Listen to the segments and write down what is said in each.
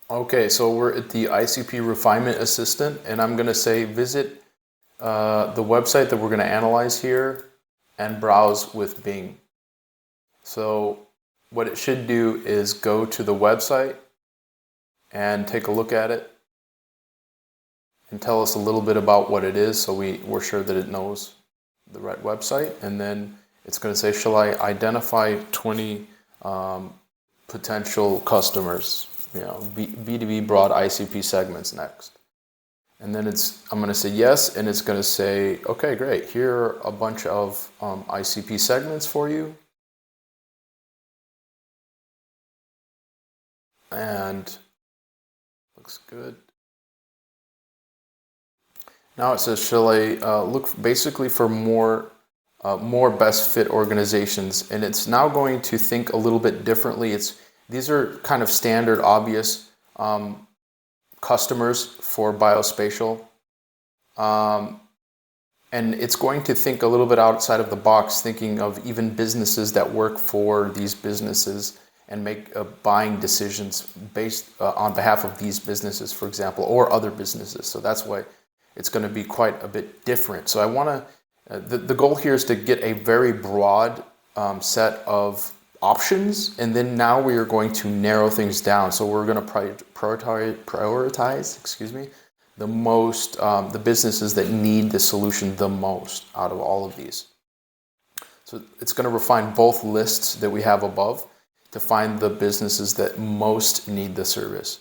Okay, so we're at the ICP Refinement Assistant, and I'm going to say visit the website that we're going to analyze here and browse with Bing. So what it should do is go to the website and take a look at it and tell us a little bit about what it is, so we're sure that it knows the right website. And then it's going to say, shall I identify 20 potential customers, B2B broad ICP segments next. And then I'm going to say yes, and it's going to say, okay, great, here are a bunch of ICP segments for you. And looks good. Now it says, shall I look basically for more best fit organizations? And it's now going to think a little bit differently. These are kind of standard, obvious customers for Biospatial. And it's going to think a little bit outside of the box, thinking of even businesses that work for these businesses and make buying decisions based on behalf of these businesses, for example, or other businesses. So that's why it's going to be quite a bit different. So I want to, the goal here is to get a very broad set of options, and then now we are going to narrow things down. So we're going to prioritize, the businesses that need the solution the most out of all of these. So it's going to refine both lists that we have above to find the businesses that most need the service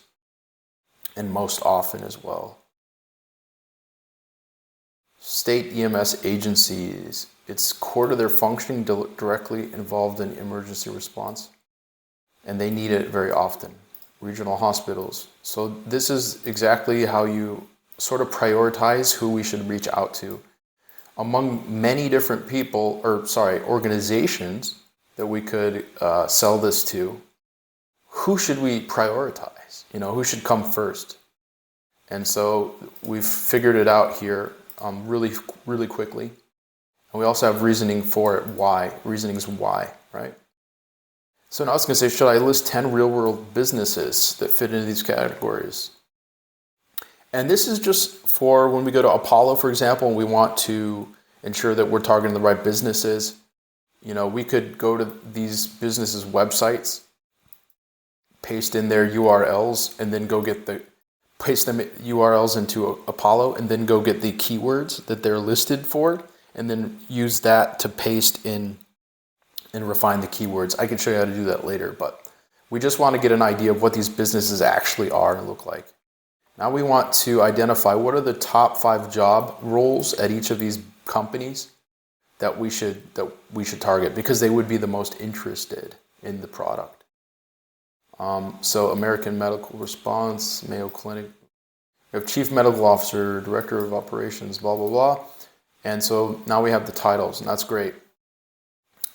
and most often as well. State EMS agencies, it's core to their functioning directly involved in emergency response, and they need it very often. Regional hospitals. So this is exactly how you sort of prioritize who we should reach out to. Among many different organizations that we could sell this to, who should we prioritize? Who should come first? And so we've figured it out here really, really quickly. And we also have reasoning for it, why. Reasonings why, right? So now it's going to say, should I list 10 real-world businesses that fit into these categories? And this is just for when we go to Apollo, for example, and we want to ensure that we're targeting the right businesses. We could go to these businesses' websites, paste in their URLs, and then paste them URLs into Apollo, and then go get the keywords that they're listed for, and then use that to paste in and refine the keywords. I can show you how to do that later, but we just want to get an idea of what these businesses actually are and look like. Now we want to identify what are the top 5 job roles at each of these companies that we should target, because they would be the most interested in the product. So American Medical Response, Mayo Clinic, we have Chief Medical Officer, Director of Operations, blah, blah, blah. And so now we have the titles, and that's great.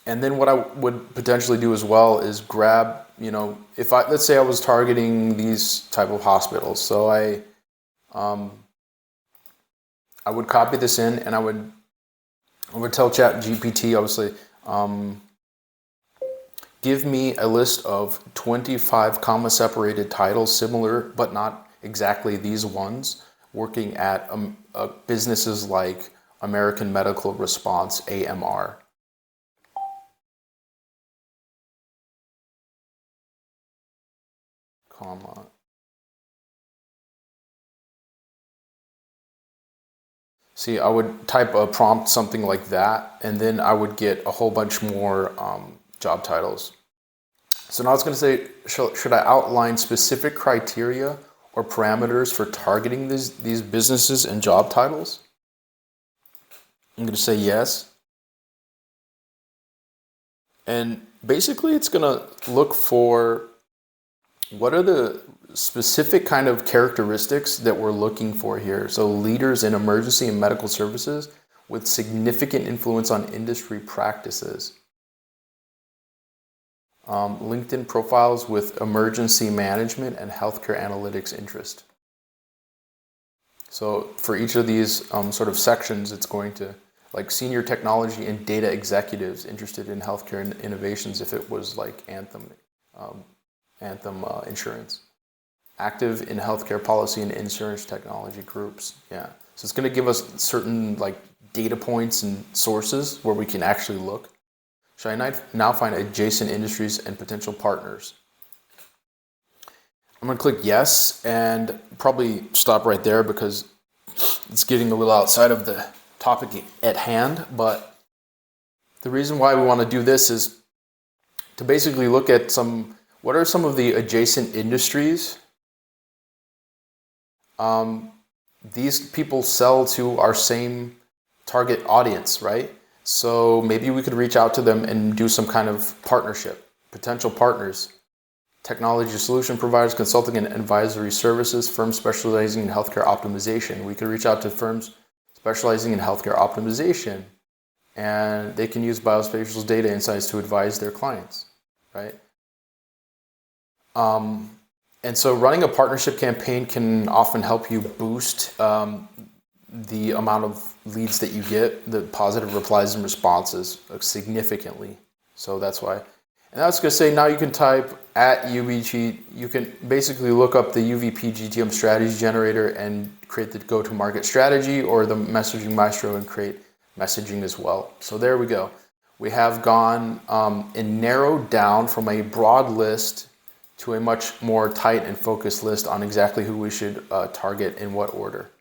And then what I would potentially do as well is grab, let's say I was targeting these type of hospitals. So I would copy this in, and I would tell GPT, obviously, give me a list of 25 comma-separated titles, similar but not exactly these ones, working at businesses like American Medical Response, AMR. Comma. See, I would type a prompt, something like that, and then I would get a whole bunch more job titles. So now it's going to say, should I outline specific criteria or parameters for targeting these businesses and job titles? I'm going to say yes. And basically it's going to look for what are the specific kind of characteristics that we're looking for here. So leaders in emergency and medical services with significant influence on industry practices. LinkedIn profiles with emergency management and healthcare analytics interest. So for each of these sort of sections, it's going to, like, senior technology and data executives interested in healthcare innovations if it was like Anthem Insurance. active in healthcare policy and insurance technology groups. Yeah. So it's going to give us certain like data points and sources where we can actually look. Should I now find adjacent industries and potential partners? I'm going to click yes and probably stop right there because it's getting a little outside of the topic at hand. But the reason why we want to do this is to basically look at what are some of the adjacent industries these people sell to our same target audience, right? So maybe we could reach out to them and do some kind of partnership, potential partners, technology solution providers, consulting and advisory services, firms specializing in healthcare optimization. We could reach out to firms specializing in healthcare optimization, and they can use Biospatial's data insights to advise their clients, right? And so running a partnership campaign can often help you boost the amount of leads that you get, the positive replies and responses significantly. So that's why. And I was going to say, now you can type at UVG, you can basically look up the UVP GTM strategy generator and create the go-to-market strategy, or the messaging maestro and create messaging as well. So there we go. We have gone and narrowed down from a broad list to a much more tight and focused list on exactly who we should target in what order.